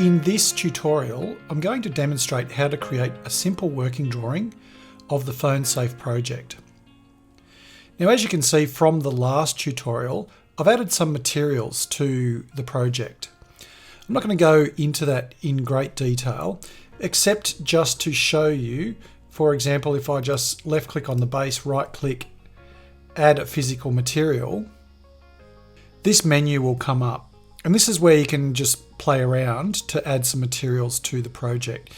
In this tutorial, I'm going to demonstrate how to create a simple working drawing of the PhoneSafe project. Now, as you can see from the last tutorial, I've added some materials to the project. I'm not going to go into that in great detail, except just to show you, for example, if I just left click on the base, right click, add a physical material, this menu will come up. And this is where you can just play around to add some materials to the project.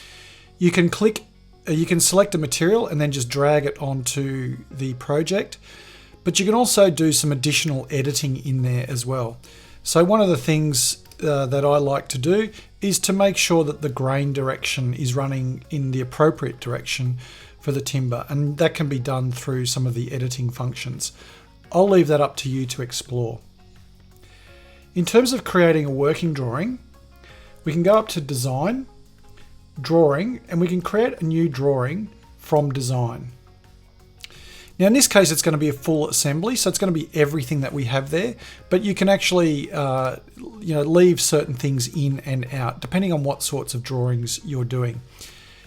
You can select a material and then just drag it onto the project, but you can also do some additional editing in there as well. So one of the things that I like to do is to make sure that the grain direction is running in the appropriate direction for the timber, and that can be done through some of the editing functions. I'll leave that up to you to explore. In terms of creating a working drawing, we can go up to Design, Drawing, and we can create a new drawing from Design. Now in this case it's going to be a full assembly, so it's going to be everything that we have there, but you can actually leave certain things in and out depending on what sorts of drawings you're doing.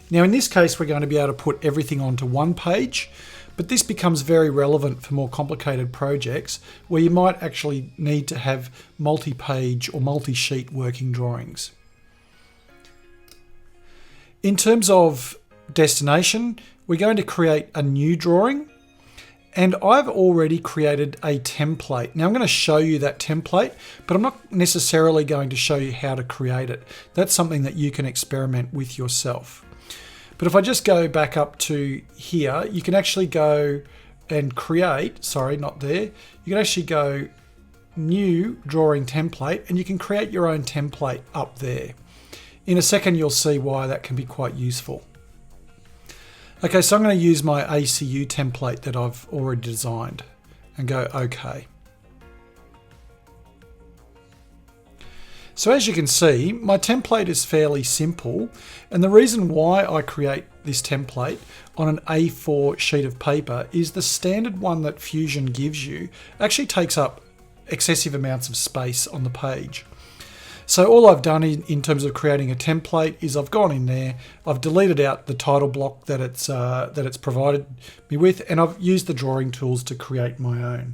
Now in this case we're going to be able to put everything onto one page, but this becomes very relevant for more complicated projects where you might actually need to have multi-page or multi-sheet working drawings. In terms of destination, we're going to create a new drawing, and I've already created a template. Now I'm going to show you that template, but I'm not necessarily going to show you how to create it. That's something that you can experiment with yourself. But if I just go back up to here, you can actually go and create, sorry, not there. You can actually go new drawing template and you can create your own template up there. In a second, you'll see why that can be quite useful. Okay, so I'm going to use my ACU template that I've already designed and go OK. So as you can see, my template is fairly simple, and the reason why I create this template on an A4 sheet of paper is the standard one that Fusion gives you actually takes up excessive amounts of space on the page. So all I've done in terms of creating a template is I've gone in there, I've deleted out the title block that it's provided me with, and I've used the drawing tools to create my own.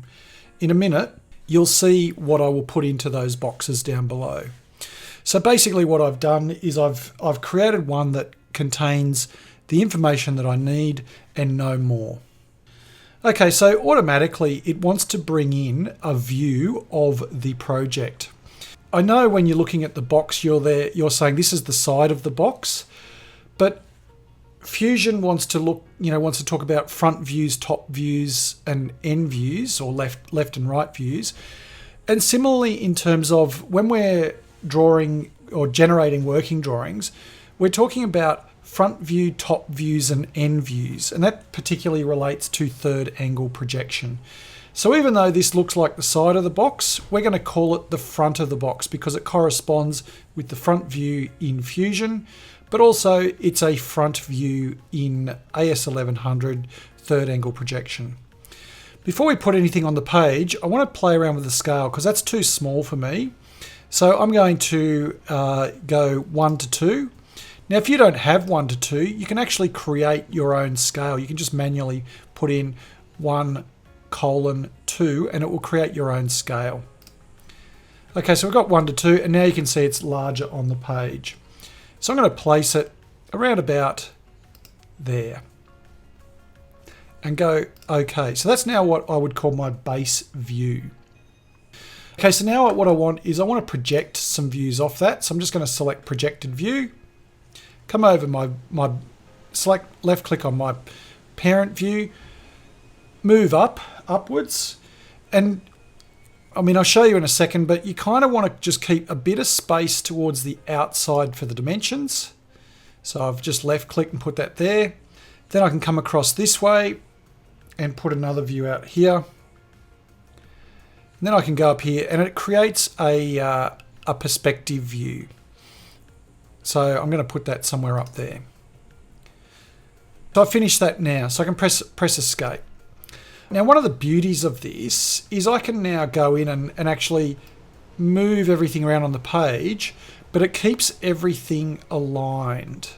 In a minute, you'll see what I will put into those boxes down below. So basically what I've done is I've created one that contains the information that I need and no more. Okay, so automatically it wants to bring in a view of the project. I know when you're looking at the box, you're saying this is the side of the box, but Fusion wants to talk about front views, top views, and end views, or left and right views. And similarly, in terms of when we're drawing or generating working drawings, we're talking about front view, top views, and end views, and that particularly relates to third angle projection. So even though this looks like the side of the box, we're going to call it the front of the box because it corresponds with the front view in Fusion, but also it's a front view in AS1100 third angle projection. Before we put anything on the page, I want to play around with the scale because that's too small for me. So I'm going to go 1 to 2. Now if you don't have 1 to 2, you can actually create your own scale. You can just manually put in 1:2 and it will create your own scale. Okay, so we've got 1 to 2 and now you can see it's larger on the page. So I'm going to place it around about there and go OK. So that's now what I would call my base view. Okay, so now what I want is I want to project some views off that. So I'm just going to select projected view, come over select left click on my parent view, move upwards, and I mean, I'll show you in a second, but you kind of want to just keep a bit of space towards the outside for the dimensions. So I've just left click and put that there. Then I can come across this way and put another view out here. And then I can go up here and it creates a perspective view. So I'm going to put that somewhere up there. So I've finished that now, so I can press escape. Now one of the beauties of this is I can now go in and actually move everything around on the page, but it keeps everything aligned,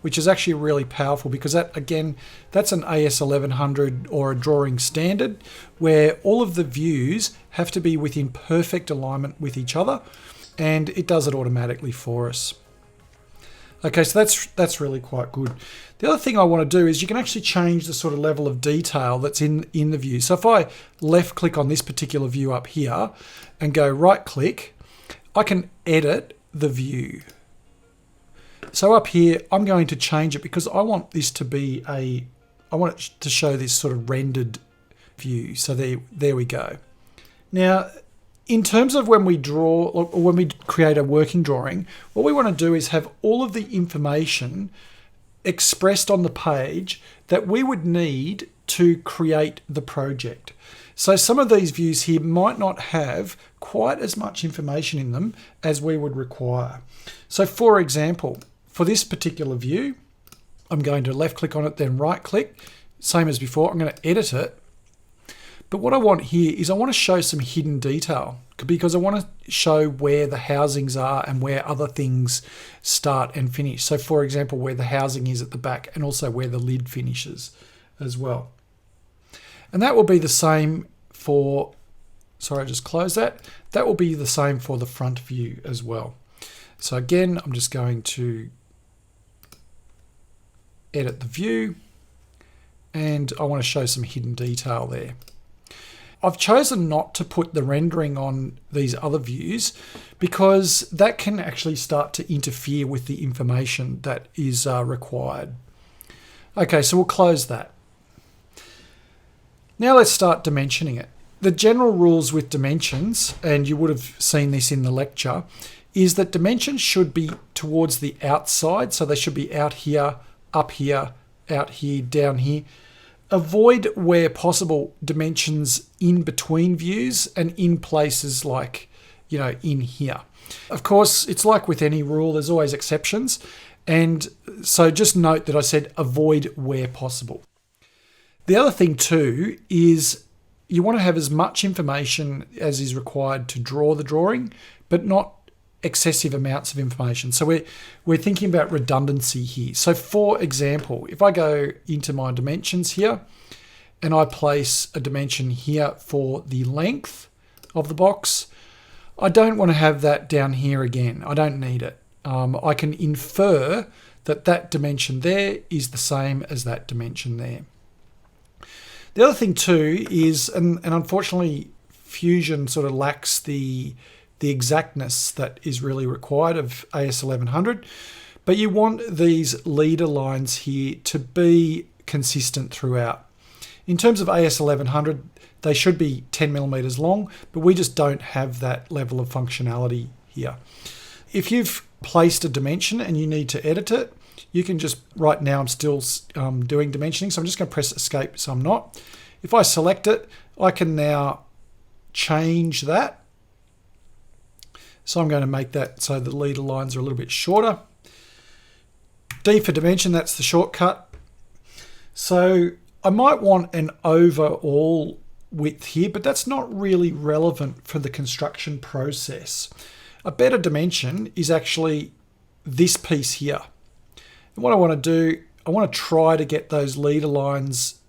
which is actually really powerful because that, again, that's an AS 1100 or a drawing standard where all of the views have to be within perfect alignment with each other, and it does it automatically for us. Okay, so that's really quite good. The other thing I want to do is you can actually change the sort of level of detail that's in the view. So if I left click on this particular view up here and go right click, I can edit the view. So up here, I'm going to change it because I want this to be I want it to show this sort of rendered view. So there we go. Now, in terms of when we draw or when we create a working drawing, what we want to do is have all of the information expressed on the page that we would need to create the project. So some of these views here might not have quite as much information in them as we would require. So for example, for this particular view, I'm going to left click on it, then right click, same as before. I'm going to edit it. But what I want here is I want to show some hidden detail because I want to show where the housings are and where other things start and finish. So for example, where the housing is at the back and also where the lid finishes as well. And that will be the same for, sorry, I just closed that. That will be the same for the front view as well. So again, I'm just going to edit the view and I want to show some hidden detail there. I've chosen not to put the rendering on these other views because that can actually start to interfere with the information that is required. Okay, so we'll close that. Now let's start dimensioning it. The general rules with dimensions, and you would have seen this in the lecture, is that dimensions should be towards the outside. So they should be out here, up here, out here, down here. Avoid, where possible, dimensions in between views and in places like, in here. Of course, it's like with any rule, there's always exceptions. And so just note that I said avoid where possible. The other thing too is you want to have as much information as is required to draw the drawing, but not excessive amounts of information. So we're thinking about redundancy here. So for example, if I go into my dimensions here and I place a dimension here for the length of the box, I don't want to have that down here again. I don't need it. I can infer that that dimension there is the same as that dimension there. The other thing too is, and unfortunately Fusion sort of lacks the exactness that is really required of AS 1100, but you want these leader lines here to be consistent throughout. In terms of AS 1100, they should be 10 millimeters long, but we just don't have that level of functionality here. If you've placed a dimension and you need to edit it, you can just, right now I'm still doing dimensioning, so I'm just going to press escape so I'm not. If I select it, I can now change that. So I'm going to make that so the leader lines are a little bit shorter. D for dimension, that's the shortcut. So I might want an overall width here, but that's not really relevant for the construction process. A better dimension is actually this piece here. And what I want to do, I want to try to get those leader lines,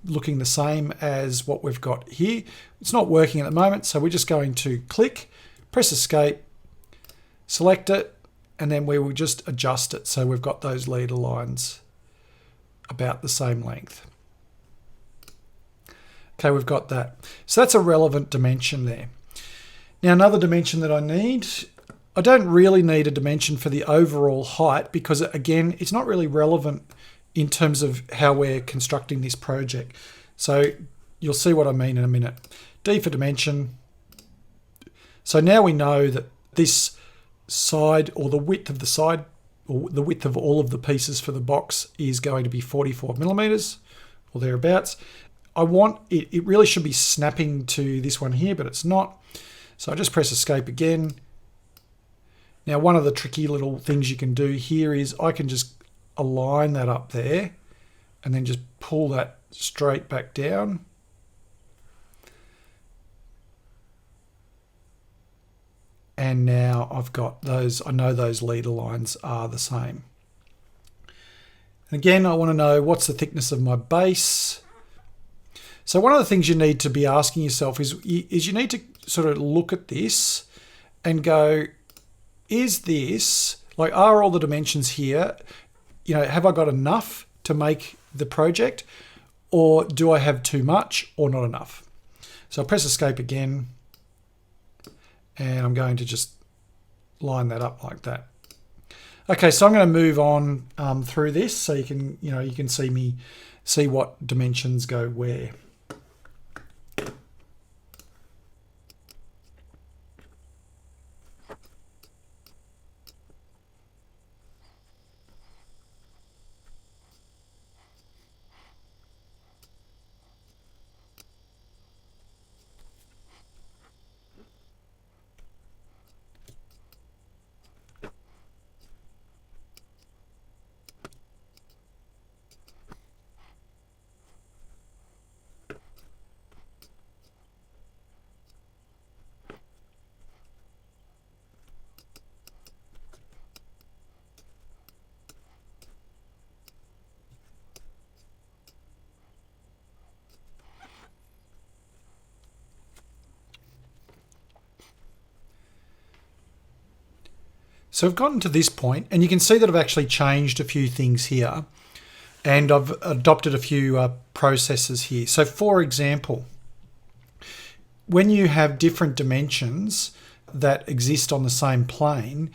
looking the same as what we've got here. It's not working at the moment, so we're just going to click, press escape, select it, and then we will just adjust it so we've got those leader lines about the same length. Okay, we've got that. So that's a relevant dimension there. Now another dimension that I need, I don't really need a dimension for the overall height because again, it's not really relevant in terms of how we're constructing this project. So you'll see what I mean in a minute. D for dimension. So now we know that this side, or the width of the side, or the width of all of the pieces for the box is going to be 44 millimeters or thereabouts. I want it really should be snapping to this one here, but it's not. So I just press escape again. Now, one of the tricky little things you can do here is I can just align that up there and then just pull that straight back down. and now I've got those, I know those leader lines are the same. Again, I want to know what's the thickness of my base. So one of the things you need to be asking yourself is you need to sort of look at this and go, is this, like, are all the dimensions here, you know, have I got enough to make the project, or do I have too much or not enough? So I'll press escape again, and I'm going to just line that up like that. Okay, so I'm going to move on through this so you can, you can see what dimensions go where. So I've gotten to this point, and you can see that I've actually changed a few things here, and I've adopted a few processes here. So for example, when you have different dimensions that exist on the same plane,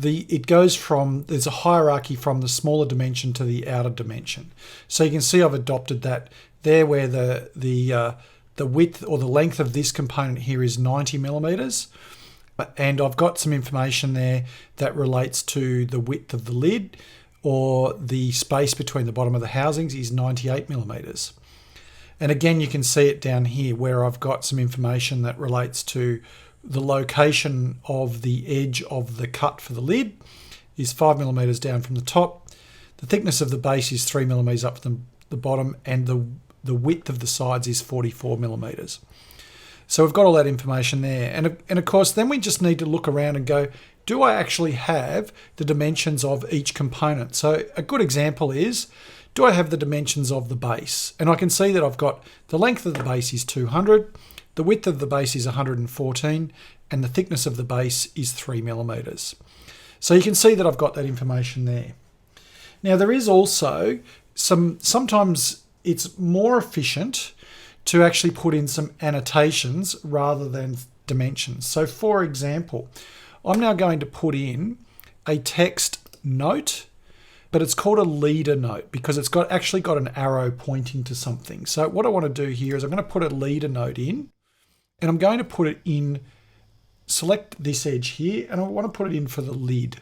it goes from, there's a hierarchy from the smaller dimension to the outer dimension. So you can see I've adopted that there, where the width or the length of this component here is 90 millimeters. And I've got some information there that relates to the width of the lid, or the space between the bottom of the housings is 98 millimeters. And again, you can see it down here where I've got some information that relates to the location of the edge of the cut for the lid is 5 millimeters down from the top. The thickness of the base is 3 millimeters up from the bottom, and the width of the sides is 44 millimeters. So we've got all that information there. And of course, then we just need to look around and go, do I actually have the dimensions of each component? So a good example is, do I have the dimensions of the base? And I can see that I've got the length of the base is 200, the width of the base is 114, and the thickness of the base is 3 millimeters. So you can see that I've got that information there. Now there is also sometimes it's more efficient to actually put in some annotations rather than dimensions. So for example, I'm now going to put in a text note, but it's called a leader note because it's actually got an arrow pointing to something. So what I want to do here is I'm going to put a leader note in, and I'm going to put it in, select this edge here, and I want to put it in for the lid.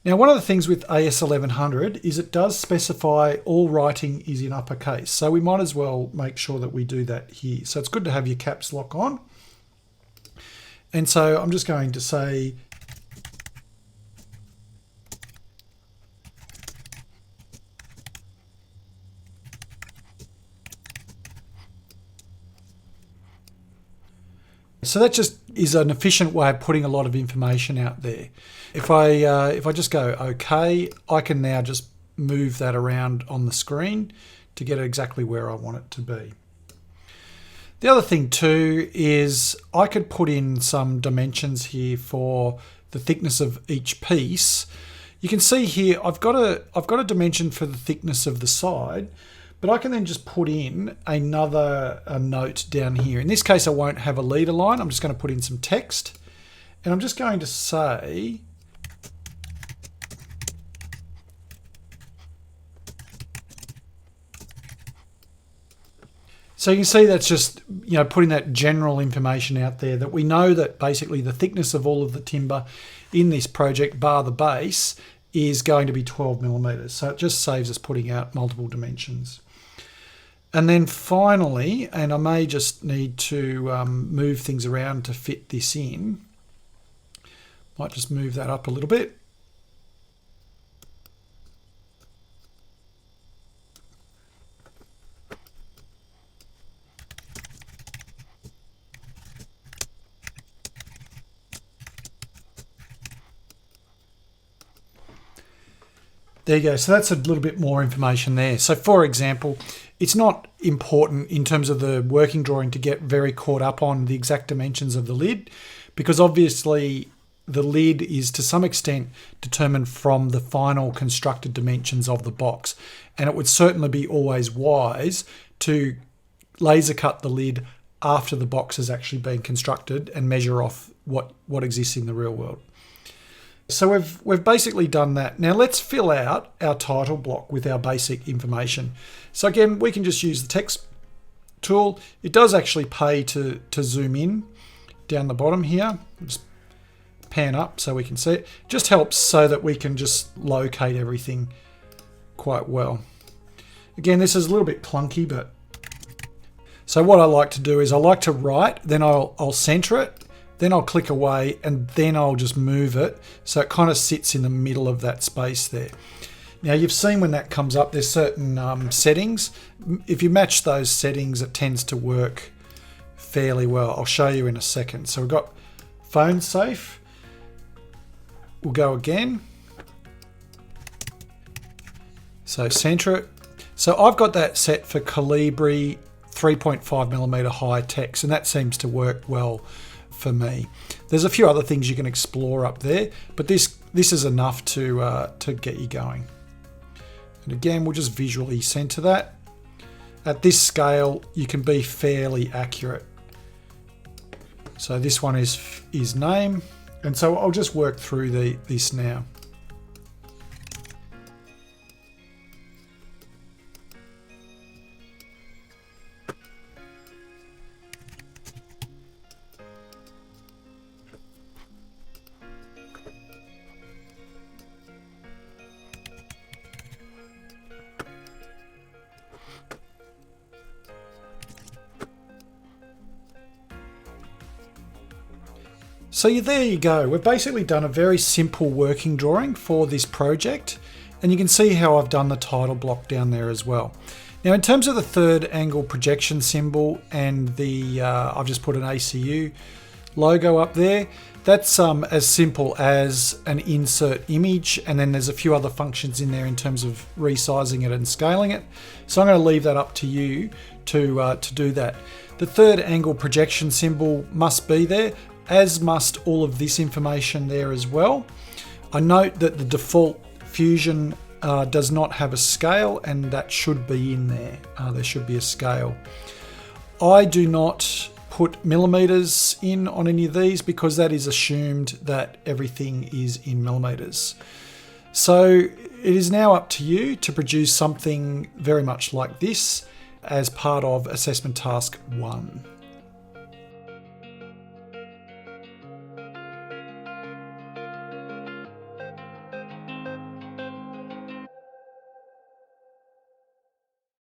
Now, one of the things with AS1100 is it does specify all writing is in uppercase. So we might as well make sure that we do that here. So it's good to have your caps lock on. And so I'm just going to say, so that just is an efficient way of putting a lot of information out there. If I just go OK, I can now just move that around on the screen to get it exactly where I want it to be. The other thing too is I could put in some dimensions here for the thickness of each piece. You can see here I've got a dimension for the thickness of the side, but I can then just put in a note down here. In this case, I won't have a leader line. I'm just going to put in some text, and I'm just going to say, so you can see that's just, putting that general information out there that we know that basically the thickness of all of the timber in this project, bar the base, is going to be 12 millimeters. So it just saves us putting out multiple dimensions. And then finally, and I may just need to move things around to fit this in. Might just move that up a little bit. There you go. So that's a little bit more information there. So for example, it's not important in terms of the working drawing to get very caught up on the exact dimensions of the lid, because obviously the lid is to some extent determined from the final constructed dimensions of the box. And it would certainly be always wise to laser cut the lid after the box has actually been constructed and measure off what exists in the real world. So we've basically done that. Now let's fill out our title block with our basic information. So again, we can just use the text tool. It does actually pay to zoom in down the bottom here. Just pan up so we can see it. Just helps so that we can just locate everything quite well. Again, this is a little bit clunky, but so what I like to do is I like to write, then I'll center it, then I'll click away, and then I'll just move it so it kind of sits in the middle of that space there. Now you've seen when that comes up, there's certain settings. If you match those settings, it tends to work fairly well. I'll show you in a second. So we've got phone safe. We'll go again. So center it. So I've got that set for Calibri 3.5mm high text, and that seems to work well for me. There's a few other things you can explore up there, but this is enough to get you going. And again, we'll just visually center that. At this scale, you can be fairly accurate. So this one is name, and so I'll just work through this now. So there you go. We've basically done a very simple working drawing for this project, and you can see how I've done the title block down there as well. Now in terms of the third angle projection symbol and the I've just put an ACU logo up there. That's as simple as an insert image, and then there's a few other functions in there in terms of resizing it and scaling it. So I'm going to leave that up to you to do that. The third angle projection symbol must be there, as must all of this information there as well. I note that the default Fusion does not have a scale, and that should be in there. There should be a scale. I do not put millimeters in on any of these because that is assumed that everything is in millimeters. So it is now up to you to produce something very much like this as part of assessment task 1.